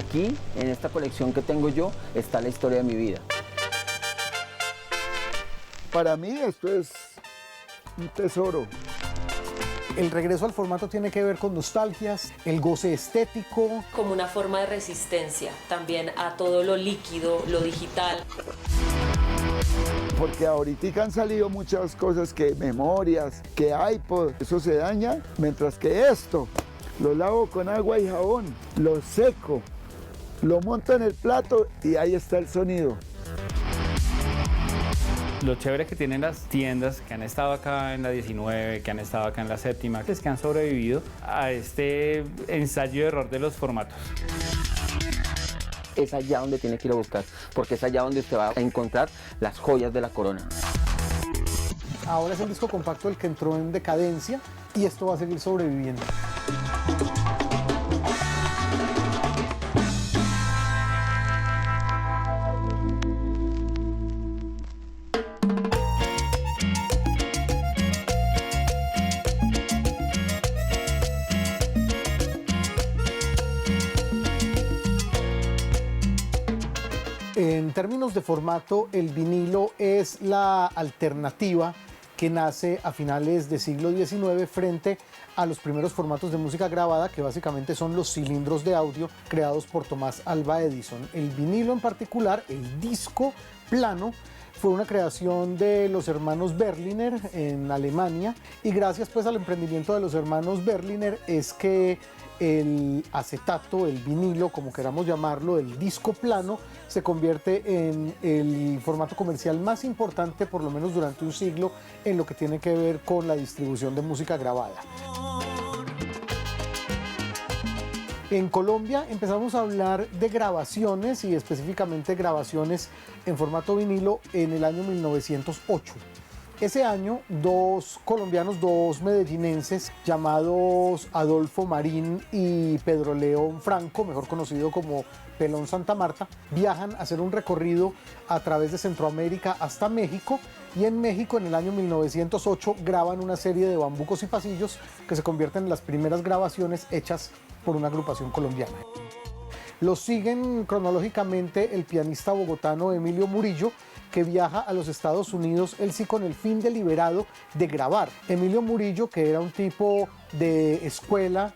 aquí, en esta colección que tengo yo, está la historia de mi vida. Para mí esto es un tesoro. El regreso al formato tiene que ver con nostalgias, el goce estético. Como una forma de resistencia también a todo lo líquido, lo digital. Porque ahorita han salido muchas cosas, que memorias, que iPod, eso se daña, mientras que esto lo lavo con agua y jabón, lo seco, lo monto en el plato y ahí está el sonido. Lo chévere que tienen las tiendas que han estado acá en la 19, que han estado acá en la 7ª, es que han sobrevivido a este ensayo y error de los formatos. Es allá donde tiene que ir a buscar, porque es allá donde usted va a encontrar las joyas de la corona. Ahora es el disco compacto el que entró en decadencia y esto va a seguir sobreviviendo. En términos de formato, el vinilo es la alternativa que nace a finales del siglo XIX frente a los primeros formatos de música grabada, que básicamente son los cilindros de audio creados por Thomas Alva Edison. El vinilo en particular, el disco plano, fue una creación de los hermanos Berliner en Alemania, y gracias pues al emprendimiento de los hermanos Berliner es que el acetato, el vinilo, como queramos llamarlo, el disco plano, se convierte en el formato comercial más importante, por lo menos durante un siglo, en lo que tiene que ver con la distribución de música grabada. En Colombia empezamos a hablar de grabaciones, y específicamente grabaciones en formato vinilo, en el año 1908. Ese año, dos colombianos, dos medellinenses, llamados Adolfo Marín y Pedro León Franco, mejor conocido como Pelón Santa Marta, viajan a hacer un recorrido a través de Centroamérica hasta México, y en México, en el año 1908, graban una serie de bambucos y pasillos que se convierten en las primeras grabaciones hechas por una agrupación colombiana. Los siguen cronológicamente el pianista bogotano Emilio Murillo, que viaja a los Estados Unidos, él sí con el fin deliberado de grabar. Emilio Murillo, que era un tipo de escuela,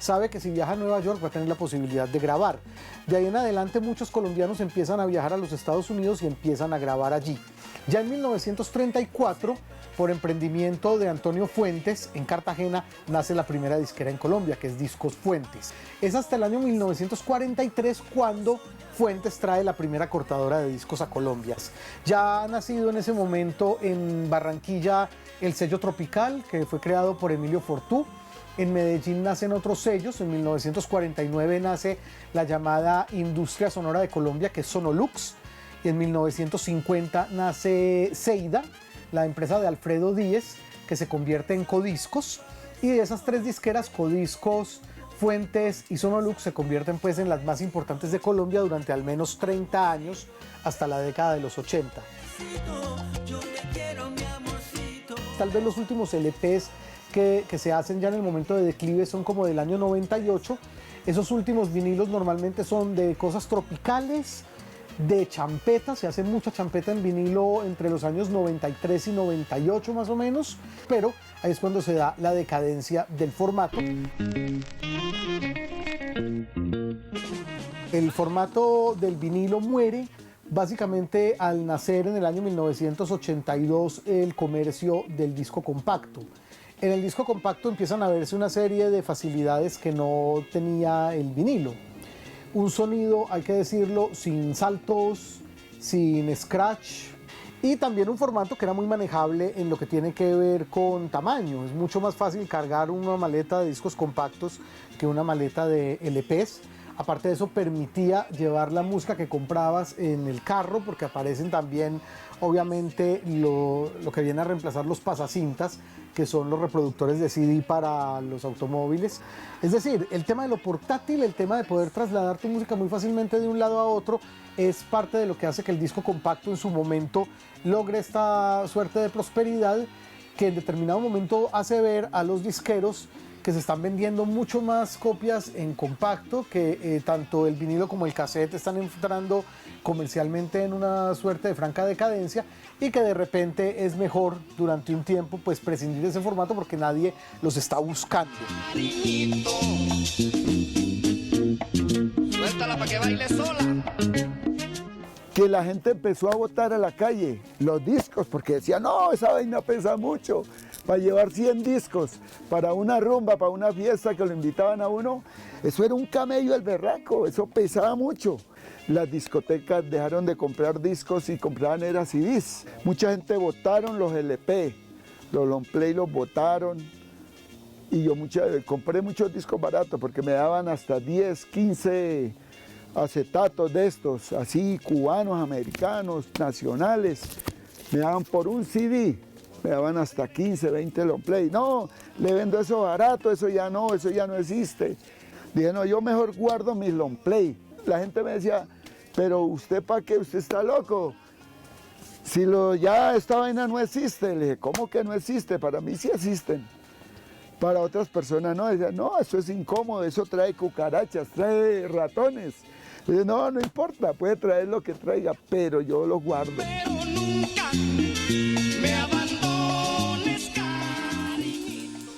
sabe que si viaja a Nueva York va a tener la posibilidad de grabar. De ahí en adelante muchos colombianos empiezan a viajar a los Estados Unidos y empiezan a grabar allí. Ya en 1934, por emprendimiento de Antonio Fuentes, en Cartagena, nace la primera disquera en Colombia, que es Discos Fuentes. Es hasta el año 1943 cuando Fuentes trae la primera cortadora de discos a Colombia. Ya ha nacido en ese momento en Barranquilla el sello Tropical, que fue creado por Emilio Fortú. En Medellín nacen otros sellos. En 1949 nace la llamada Industria Sonora de Colombia, que es Sonolux. Y en 1950 nace Seida, la empresa de Alfredo Díez, que se convierte en Codiscos. Y de esas tres disqueras, Codiscos, Fuentes y Sonolux, se convierten pues en las más importantes de Colombia durante al menos 30 años, hasta la década de los 80. Tal vez los últimos LPs que se hacen ya en el momento de declive son como del año 98. Esos últimos vinilos normalmente son de cosas tropicales, de champeta. Se hace mucha champeta en vinilo entre los años 93 y 98 más o menos, pero ahí es cuando se da la decadencia del formato. El formato del vinilo muere básicamente al nacer en el año 1982 el comercio del disco compacto. En el disco compacto empiezan a verse una serie de facilidades que no tenía el vinilo. Un sonido, hay que decirlo, sin saltos, sin scratch, y también un formato que era muy manejable en lo que tiene que ver con tamaño. Es mucho más fácil cargar una maleta de discos compactos que una maleta de LPs. Aparte de eso, permitía llevar la música que comprabas en el carro, porque aparecen también, obviamente, lo que viene a reemplazar los pasacintas, que son los reproductores de CD para los automóviles. Es decir, el tema de lo portátil, el tema de poder trasladar tu música muy fácilmente de un lado a otro, es parte de lo que hace que el disco compacto en su momento logre esta suerte de prosperidad, que en determinado momento hace ver a los disqueros que se están vendiendo mucho más copias en compacto, que tanto el vinilo como el cassette están entrando comercialmente en una suerte de franca decadencia y que de repente es mejor durante un tiempo pues prescindir de ese formato porque nadie los está buscando. Suéltala para que baile sola. Que la gente empezó a botar a la calle los discos porque decía, no, esa vaina pesa mucho. Para llevar 100 discos para una rumba, para una fiesta que lo invitaban a uno, eso era un camello el berraco, eso pesaba mucho. Las discotecas dejaron de comprar discos y compraban era CDs. Mucha gente botaron los LP, los long play los botaron. Y yo compré muchos discos baratos porque me daban hasta 10, 15 acetatos de estos, así cubanos, americanos, nacionales. Me daban por un CD, me daban hasta 15, 20 long play. No, le vendo eso barato, eso ya no existe. Dije, no, yo mejor guardo mis long play. La gente me decía, pero ¿usted para qué? ¿Usted está loco? Si ya esta vaina no existe. Le dije, ¿cómo que no existe? Para mí sí existen. Para otras personas no. Decían, no, eso es incómodo, eso trae cucarachas, trae ratones. Le dije, no importa, puede traer lo que traiga, pero yo lo guardo. Pero nunca me abandones, cariñito.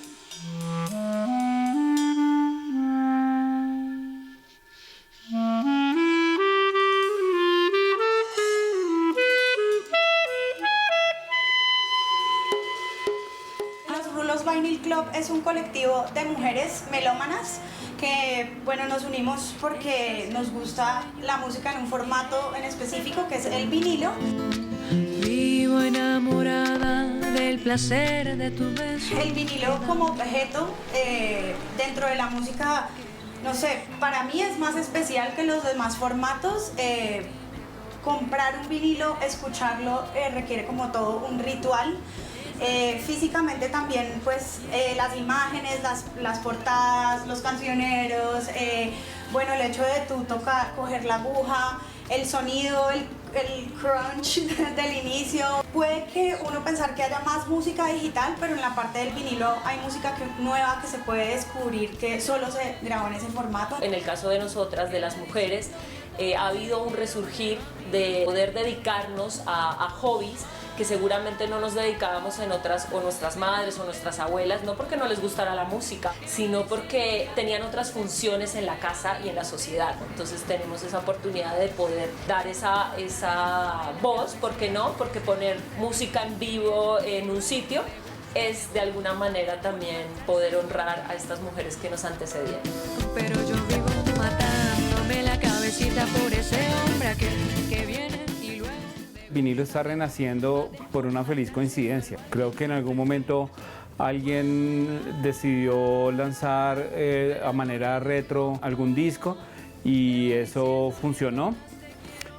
Los Rulos Vinyl Club es un colectivo de mujeres melómanas que, bueno, nos unimos porque nos gusta la música en un formato en específico que es el vinilo. Vivo enamorada del placer de tu beso. El vinilo como objeto dentro de la música, no sé, para mí es más especial que los demás formatos. Comprar un vinilo, escucharlo, requiere como todo un ritual. Físicamente también, pues las imágenes, las portadas, los cancioneros, bueno, el hecho de tú coger la aguja, el sonido, el crunch del inicio. Puede que uno pensar que haya más música digital, pero en la parte del vinilo hay música nueva que se puede descubrir que solo se grabó en ese formato. En el caso de nosotras, de las mujeres, ha habido un resurgir de poder dedicarnos a hobbies que seguramente no nos dedicábamos en otras, o nuestras madres o nuestras abuelas, no porque no les gustara la música, sino porque tenían otras funciones en la casa y en la sociedad. Entonces tenemos esa oportunidad de poder dar esa voz, ¿por qué no? Porque poner música en vivo en un sitio es de alguna manera también poder honrar a estas mujeres que nos antecedieron. Pero yo vivo matándome la cabecita por ese hombre que viene y luego... Vinilo está renaciendo por una feliz coincidencia. Creo que en algún momento alguien decidió lanzar a manera retro algún disco y eso funcionó.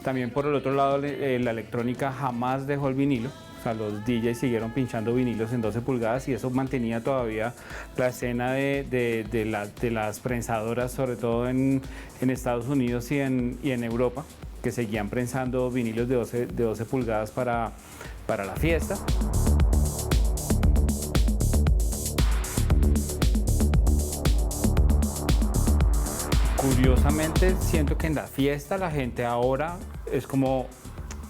También por el otro lado la electrónica jamás dejó el vinilo. O sea, los DJs siguieron pinchando vinilos en 12 pulgadas y eso mantenía todavía la escena de las prensadoras, sobre todo en Estados Unidos y en Europa, que seguían prensando vinilos de 12 pulgadas para la fiesta. Curiosamente, siento que en la fiesta la gente ahora es como,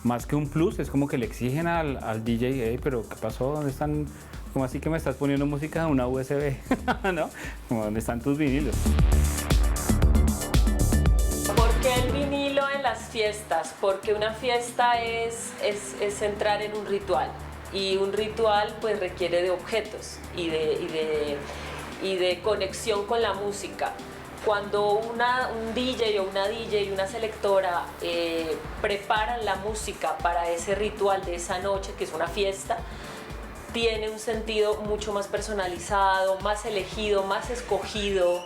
más que un plus, es como que le exigen al DJ, hey, pero ¿qué pasó? ¿Dónde están? ¿Cómo así que me estás poniendo música de una USB? ¿No? Como, ¿dónde están tus vinilos? ¿Por qué el vinilo en las fiestas? Porque una fiesta es entrar en un ritual y un ritual pues requiere de objetos y de conexión con la música. Cuando un DJ o una DJ y una selectora preparan la música para ese ritual de esa noche, que es una fiesta, tiene un sentido mucho más personalizado, más elegido, más escogido.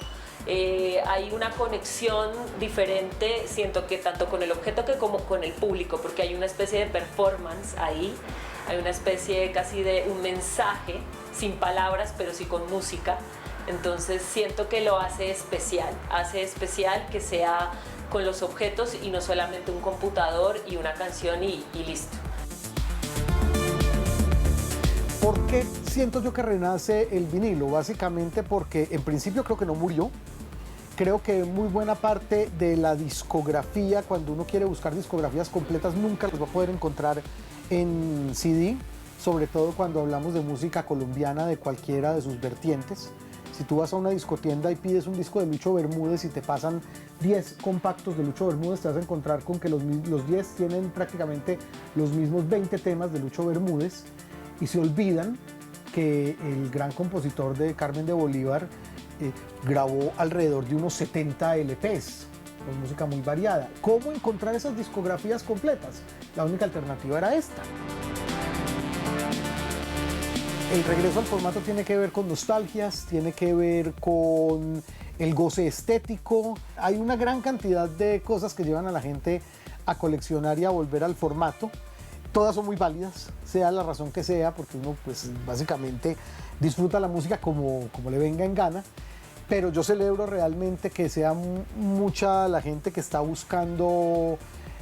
Hay una conexión diferente, siento que tanto con el objeto que como con el público, porque hay una especie de performance ahí, hay una especie casi de un mensaje, sin palabras, pero sí con música. Entonces siento que lo hace especial que sea con los objetos y no solamente un computador y una canción y listo. ¿Por qué siento yo que renace el vinilo? Básicamente porque en principio creo que no murió. Creo que muy buena parte de la discografía, cuando uno quiere buscar discografías completas, nunca las va a poder encontrar en CD, sobre todo cuando hablamos de música colombiana de cualquiera de sus vertientes. Si tú vas a una discotienda y pides un disco de Lucho Bermúdez y te pasan 10 compactos de Lucho Bermúdez, te vas a encontrar con que los 10 tienen prácticamente los mismos 20 temas de Lucho Bermúdez y se olvidan que el gran compositor de Carmen de Bolívar grabó alrededor de unos 70 LPs, con música muy variada. ¿Cómo encontrar esas discografías completas? La única alternativa era esta. El regreso al formato tiene que ver con nostalgias, tiene que ver con el goce estético. Hay una gran cantidad de cosas que llevan a la gente a coleccionar y a volver al formato. Todas son muy válidas, sea la razón que sea, porque uno pues básicamente disfruta la música como le venga en gana. Pero yo celebro realmente que sea mucha la gente que está buscando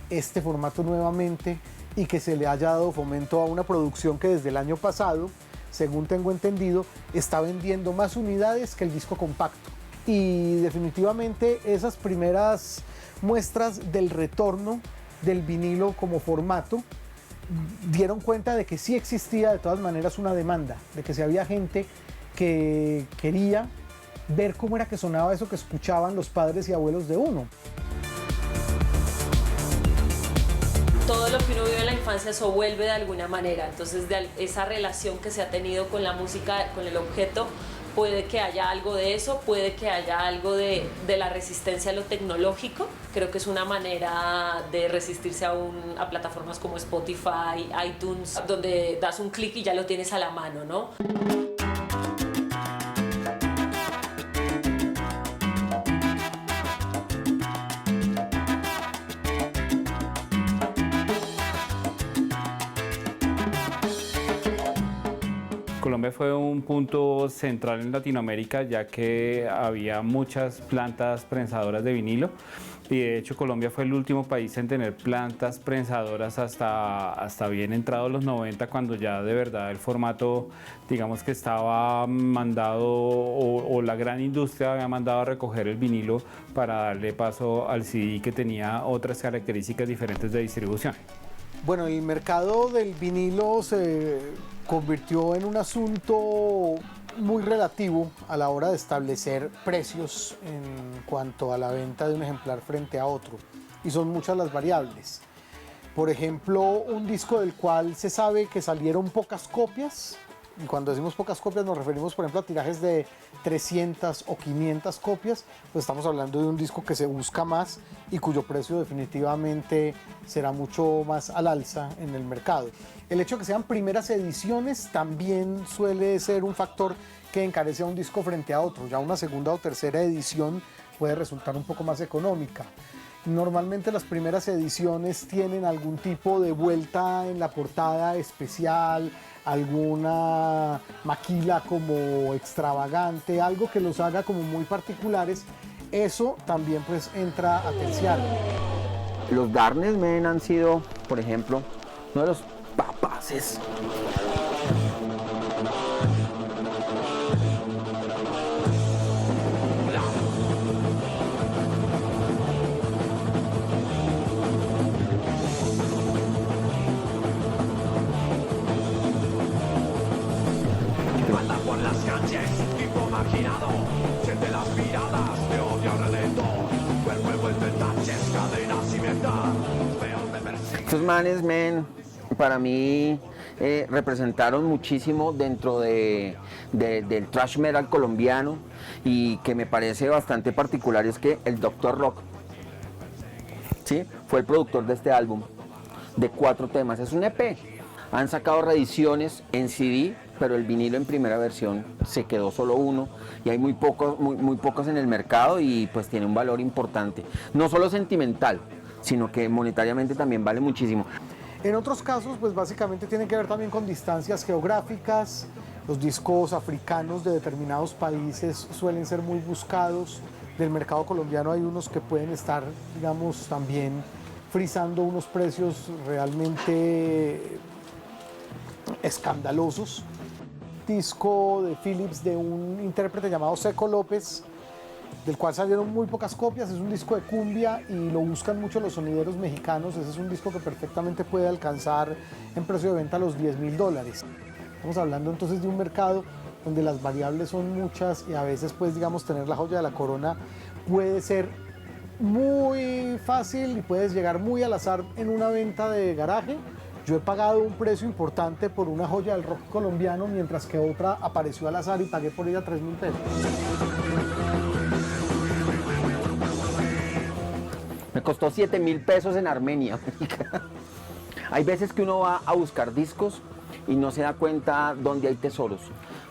este formato nuevamente y que se le haya dado fomento a una producción que desde el año pasado, según tengo entendido, está vendiendo más unidades que el disco compacto. Y definitivamente esas primeras muestras del retorno del vinilo como formato dieron cuenta de que sí existía de todas maneras una demanda, de que si había gente que quería ver cómo era que sonaba eso que escuchaban los padres y abuelos de uno. Todo lo que uno vive en la infancia eso vuelve de alguna manera, entonces de esa relación que se ha tenido con la música, con el objeto, puede que haya algo de eso, puede que haya algo de la resistencia a lo tecnológico. Creo que es una manera de resistirse a plataformas como Spotify, iTunes, donde das un clic y ya lo tienes a la mano, ¿no? Colombia fue un punto central en Latinoamérica, ya que había muchas plantas prensadoras de vinilo y de hecho Colombia fue el último país en tener plantas prensadoras hasta bien entrados los 90, cuando ya de verdad el formato, digamos que estaba mandado o la gran industria había mandado a recoger el vinilo para darle paso al CD, que tenía otras características diferentes de distribución. Bueno, el mercado del vinilo se convirtió en un asunto muy relativo a la hora de establecer precios en cuanto a la venta de un ejemplar frente a otro, y son muchas las variables. Por ejemplo, un disco del cual se sabe que salieron pocas copias, y cuando decimos pocas copias nos referimos por ejemplo a tirajes de 300 o 500 copias, pues estamos hablando de un disco que se busca más y cuyo precio definitivamente será mucho más al alza en el mercado. El hecho de que sean primeras ediciones también suele ser un factor que encarece a un disco frente a otro. Ya una segunda o tercera edición puede resultar un poco más económica. Normalmente las primeras ediciones tienen algún tipo de vuelta en la portada especial, alguna maquila como extravagante, algo que los haga como muy particulares. Eso también pues entra a terciar. Los Darkness Men han sido, por ejemplo, uno de los papaces. Por las calles, tipo marginado, siente las miradas de odio alrededor, cuerpo envuelto en taches, cadenas y verdad, peor me persigue. Estos manes, men, para mí representaron muchísimo dentro del thrash metal colombiano, y que me parece bastante particular es que el Dr. Rock, ¿sí?, fue el productor de este álbum de 4 temas. Es un EP. Han sacado reediciones en CD, pero el vinilo en primera versión se quedó solo uno y hay muy pocos en el mercado, y pues tiene un valor importante, no solo sentimental, sino que monetariamente también vale muchísimo. En otros casos, pues básicamente tiene que ver también con distancias geográficas. Los discos africanos de determinados países suelen ser muy buscados. Del mercado colombiano hay unos que pueden estar, digamos, también frisando unos precios realmente escandalosos. disco de Philips de un intérprete llamado Seco López, del cual salieron muy pocas copias. Es un disco de cumbia y lo buscan mucho los sonideros mexicanos. Ese es un disco que perfectamente puede alcanzar en precio de venta los $10.000. Estamos hablando entonces de un mercado donde las variables son muchas y a veces, pues, digamos, tener la joya de la corona puede ser muy fácil y puedes llegar muy al azar en una venta de garaje. Yo he pagado un precio importante por una joya del rock colombiano, mientras que otra apareció al azar y pagué por ella $3.000. Me costó 7.000 pesos en Armenia. Hay veces que uno va a buscar discos y no se da cuenta dónde hay tesoros.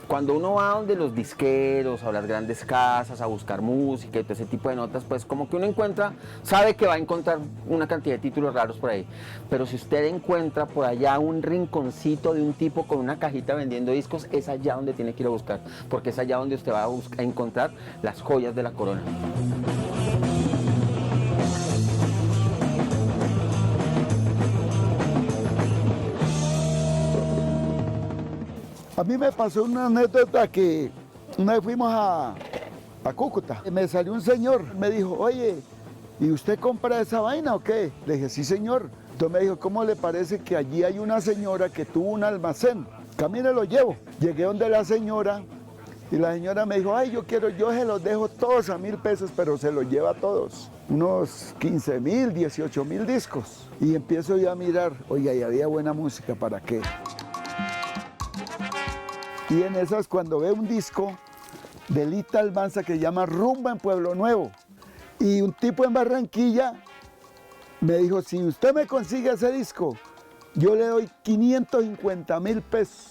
Cuando uno va donde los disqueros, a las grandes casas, a buscar música y todo ese tipo de notas, pues como que uno encuentra, sabe que va a encontrar una cantidad de títulos raros por ahí. Pero si usted encuentra por allá un rinconcito de un tipo con una cajita vendiendo discos, es allá donde tiene que ir a buscar, porque es allá donde usted va a encontrar las joyas de la corona. A mí me pasó una anécdota que una vez fuimos a Cúcuta. Me salió un señor, me dijo, oye, ¿y usted compra esa vaina o qué? Le dije, sí, señor. Entonces me dijo, ¿cómo le parece que allí hay una señora que tuvo un almacén? Camine, lo llevo. Llegué donde la señora y la señora me dijo, ay, yo se los dejo todos a $1.000 pesos, pero se los lleva a todos. Unos 15.000, 18.000 discos. Y empiezo yo a mirar, oye, y había buena música, ¿para qué? Y en esas, cuando veo un disco de Lita Almanza que se llama Rumba en Pueblo Nuevo, y un tipo en Barranquilla me dijo, si usted me consigue ese disco, yo le doy 550.000 pesos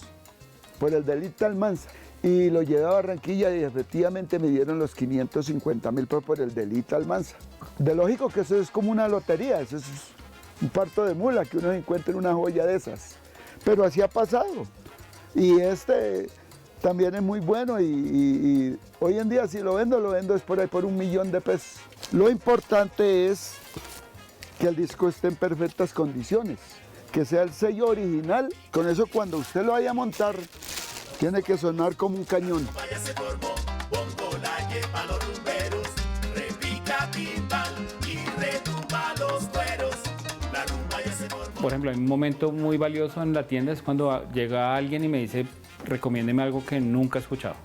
por el de Lita Almanza. Y lo llevé a Barranquilla y efectivamente me dieron los 550.000 pesos por el de Lita Almanza. De lógico que eso es como una lotería, eso es un parto de mula, que uno encuentre una joya de esas. Pero así ha pasado. Y este también es muy bueno y hoy en día si lo vendo es por ahí por $1.000.000 de pesos. Lo importante es que el disco esté en perfectas condiciones, que sea el sello original. Con eso cuando usted lo vaya a montar, tiene que sonar como un cañón. Por ejemplo, hay un momento muy valioso en la tienda es cuando llega alguien y me dice, recomiéndeme algo que nunca he escuchado.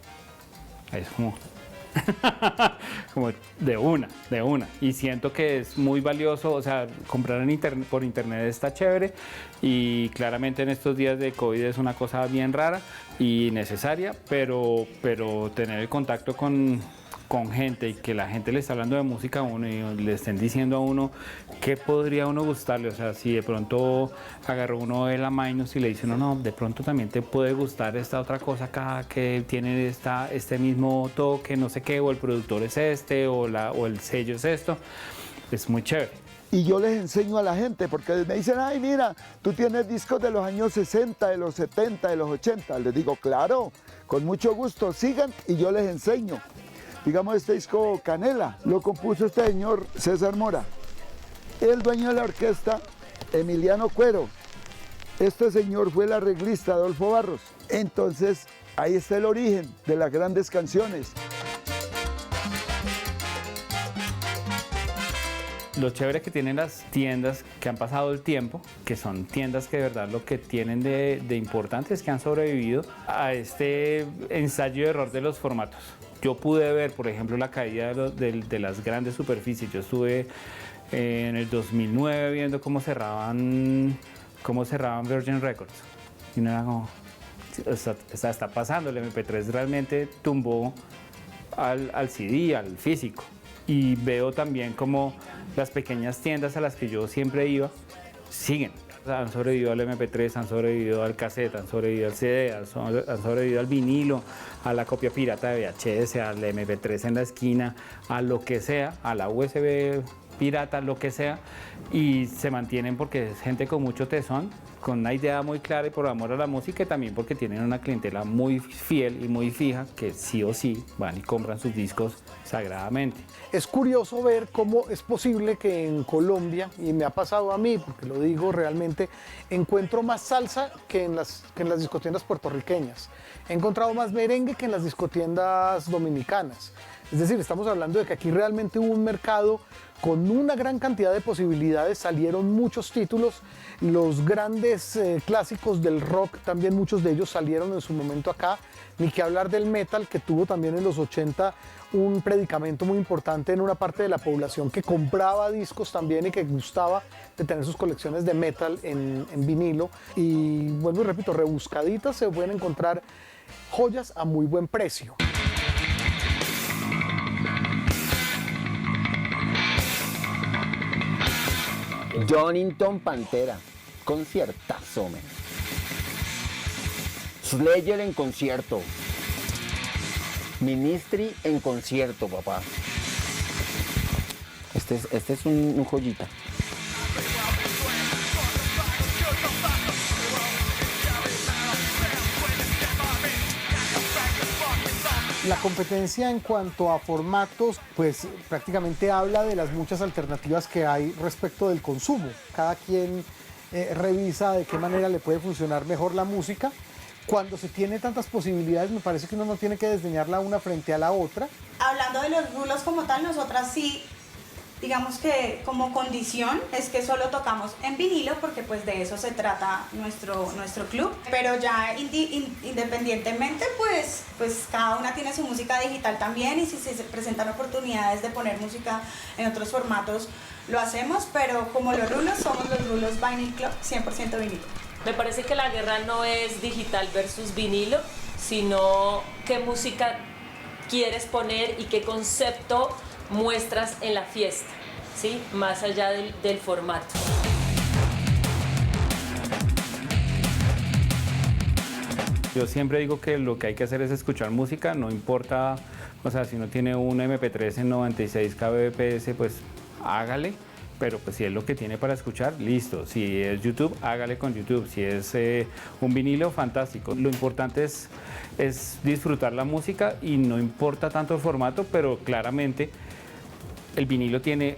Ahí es como, como de una. Y siento que es muy valioso, o sea, comprar por internet está chévere y claramente en estos días de COVID es una cosa bien rara y necesaria, pero tener el contacto con gente y que la gente le está hablando de música a uno y le estén diciendo a uno qué podría a uno gustarle, o sea, si de pronto agarró uno de la Minus y le dice no, de pronto también te puede gustar esta otra cosa acá que tiene este mismo toque, no sé qué, o el productor es este, o el sello es esto, es muy chévere. Y yo les enseño a la gente, porque me dicen, ay, mira, tú tienes discos de los años 60, de los 70, de los 80. Les digo, claro, con mucho gusto, sigan y yo les enseño. Digamos, este disco Canela lo compuso este señor César Mora. El dueño de la orquesta, Emiliano Cuero. Este señor fue el arreglista Adolfo Barros. Entonces, ahí está el origen de las grandes canciones. Lo chévere que tienen las tiendas que han pasado el tiempo, que son tiendas que de verdad lo que tienen de importante es que han sobrevivido a este ensayo y error de los formatos. Yo pude ver, por ejemplo, la caída de las grandes superficies. Yo estuve en el 2009 viendo cómo cerraban Virgin Records. Y no era como, está pasando, el MP3 realmente tumbó al CD, al físico. Y veo también como las pequeñas tiendas a las que yo siempre iba siguen. Han sobrevivido al MP3, han sobrevivido al cassette, han sobrevivido al CD, han sobrevivido al vinilo, a la copia pirata de VHS, al MP3 en la esquina, a lo que sea, a la USB pirata, lo que sea, y se mantienen porque es gente con mucho tesón, con una idea muy clara y por amor a la música, y también porque tienen una clientela muy fiel y muy fija que sí o sí van y compran sus discos sagradamente. Es curioso ver cómo es posible que en Colombia, y me ha pasado a mí, porque lo digo realmente, encuentro más salsa que en las discotiendas puertorriqueñas. He encontrado más merengue que en las discotiendas dominicanas. Es decir, estamos hablando de que aquí realmente hubo un mercado con una gran cantidad de posibilidades, salieron muchos títulos, los grandes clásicos del rock, también muchos de ellos salieron en su momento acá, ni que hablar del metal, que tuvo también en los 80 un predicamento muy importante en una parte de la población que compraba discos también y que gustaba de tener sus colecciones de metal en vinilo. Y vuelvo y repito, rebuscaditas se pueden encontrar joyas a muy buen precio. Donington Pantera, conciertazo, men. Slayer en concierto. Ministry en concierto, papá. Este es un joyita. La competencia en cuanto a formatos, pues prácticamente habla de las muchas alternativas que hay respecto del consumo. Cada quien revisa de qué manera le puede funcionar mejor la música. Cuando se tiene tantas posibilidades, me parece que uno no tiene que desdeñarla una frente a la otra. Hablando de los rulos como tal, nosotras sí, digamos que como condición es que solo tocamos en vinilo porque pues de eso se trata nuestro club, pero ya independientemente pues cada una tiene su música digital también, y si se presentan oportunidades de poner música en otros formatos lo hacemos, pero como los rulos somos los rulos Vinyl Club 100% vinilo. Me parece que la guerra no es digital versus vinilo, sino qué música quieres poner y qué concepto muestras en la fiesta, ¿sí? Más allá del formato. Yo siempre digo que lo que hay que hacer es escuchar música, no importa, o sea, si uno tiene un MP3 en 96 kbps, pues hágale, pero pues si es lo que tiene para escuchar, listo. Si es YouTube, hágale con YouTube. Si es un vinilo, fantástico. Lo importante es disfrutar la música y no importa tanto el formato, pero claramente el vinilo tiene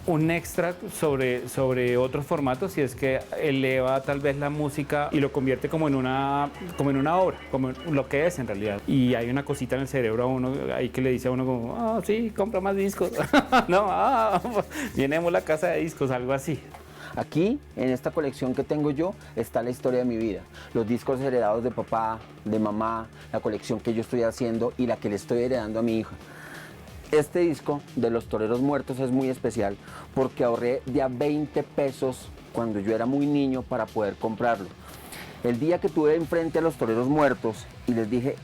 un extra sobre otros formatos, si es que eleva tal vez la música y lo convierte como en una obra, como lo que es en realidad. Y hay una cosita en el cerebro a uno ahí que le dice a uno como, ah, sí, compra más discos. No, llenemos la casa de discos, algo así. Aquí, en esta colección que tengo yo, está la historia de mi vida. Los discos heredados de papá, de mamá, la colección que yo estoy haciendo y la que le estoy heredando a mi hija. Este disco de Los Toreros Muertos es muy especial porque ahorré de a 20 pesos cuando yo era muy niño para poder comprarlo. El día que tuve enfrente a Los Toreros Muertos y les dije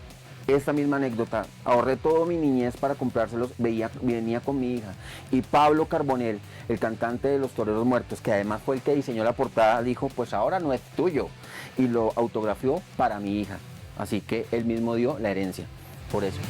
esta misma anécdota, ahorré toda mi niñez para comprárselos, venía con mi hija. Y Pablo Carbonell, el cantante de Los Toreros Muertos, que además fue el que diseñó la portada, dijo, pues ahora no es tuyo. Y lo autografió para mi hija. Así que él mismo dio la herencia, por eso.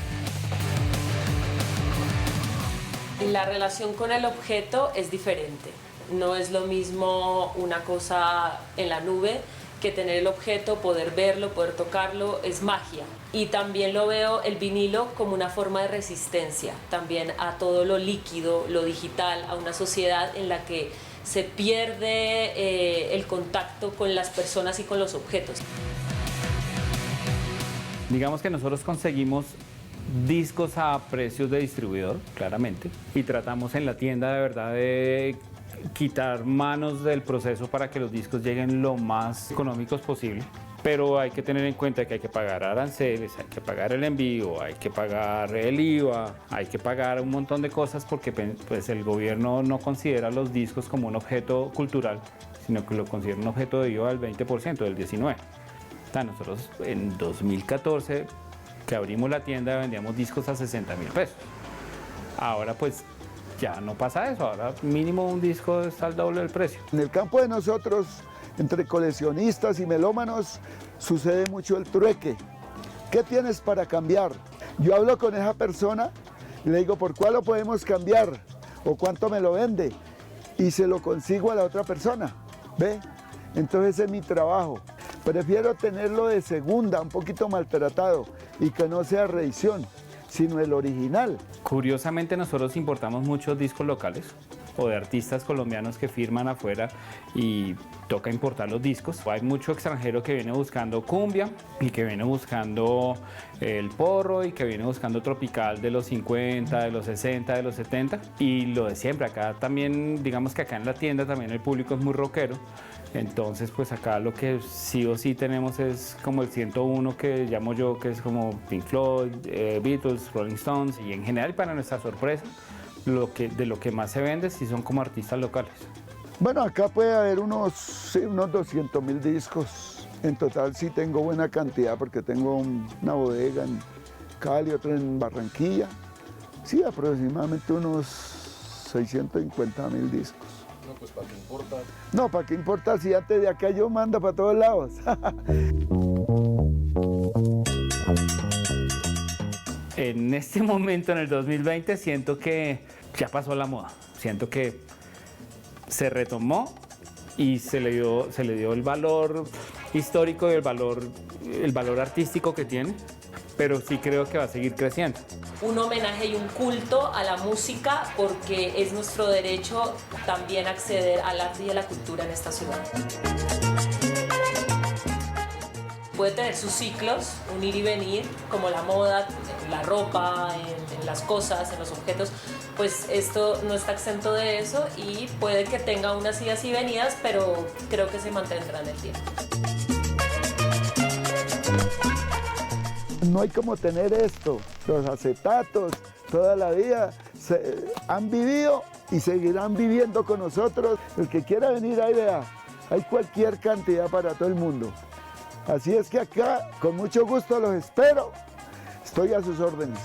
La relación con el objeto es diferente. No es lo mismo una cosa en la nube que tener el objeto, poder verlo, poder tocarlo, es magia. Y también lo veo el vinilo como una forma de resistencia también a todo lo líquido, lo digital, a una sociedad en la que se pierde el contacto con las personas y con los objetos. Digamos que nosotros conseguimos discos a precios de distribuidor, claramente, y tratamos en la tienda de verdad de quitar manos del proceso para que los discos lleguen lo más económicos posible. Pero hay que tener en cuenta que hay que pagar aranceles, hay que pagar el envío, hay que pagar el IVA, hay que pagar un montón de cosas porque pues, el gobierno no considera los discos como un objeto cultural, sino que lo considera un objeto de IVA del 20%, del 19%. O sea, nosotros en 2014 que abrimos la tienda vendíamos discos a 60.000 pesos. Ahora pues ya no pasa eso, ahora mínimo un disco está al doble del precio. En el campo de nosotros, entre coleccionistas y melómanos, sucede mucho el trueque. ¿Qué tienes para cambiar? Yo hablo con esa persona y le digo, ¿por cuál lo podemos cambiar? ¿O cuánto me lo vende? y se lo consigo a la otra persona, ¿ve? Entonces ese es mi trabajo. Prefiero tenerlo de segunda, un poquito maltratado y que no sea reedición, sino el original. Curiosamente nosotros importamos muchos discos locales o de artistas colombianos que firman afuera y toca importar los discos. Hay mucho extranjero que viene buscando cumbia y que viene buscando el porro y que viene buscando tropical de los 50, de los 60, de los 70 y lo de siempre. Acá también, digamos que acá en la tienda también el público es muy rockero. Entonces, pues acá lo que sí o sí tenemos es como el 101 que llamo yo, que es como Pink Floyd, Beatles, Rolling Stones y en general, para nuestra sorpresa, de lo que más se vende sí son como artistas locales. Bueno, acá puede haber unos 200.000 discos. En total sí tengo buena cantidad porque tengo una bodega en Cali, otra en Barranquilla. Sí, aproximadamente unos 650.000 discos. No, pues ¿para qué importa? No, ¿para qué importa si antes de acá yo mando para todos lados? En este momento, en el 2020, siento que ya pasó la moda. Siento que se retomó y se le dio el valor histórico y el valor artístico que tiene, pero sí creo que va a seguir creciendo. Un homenaje y un culto a la música porque es nuestro derecho también acceder al arte y a la cultura en esta ciudad. Puede tener sus ciclos, un ir y venir, como la moda, la ropa, en las cosas, en los objetos, pues esto no está exento de eso y puede que tenga unas idas y venidas, pero creo que se mantendrá en el tiempo. No hay como tener esto, los acetatos, toda la vida han vivido y seguirán viviendo con nosotros. El que quiera venir ahí vea, hay cualquier cantidad para todo el mundo. Así es que acá, con mucho gusto los espero, estoy a sus órdenes.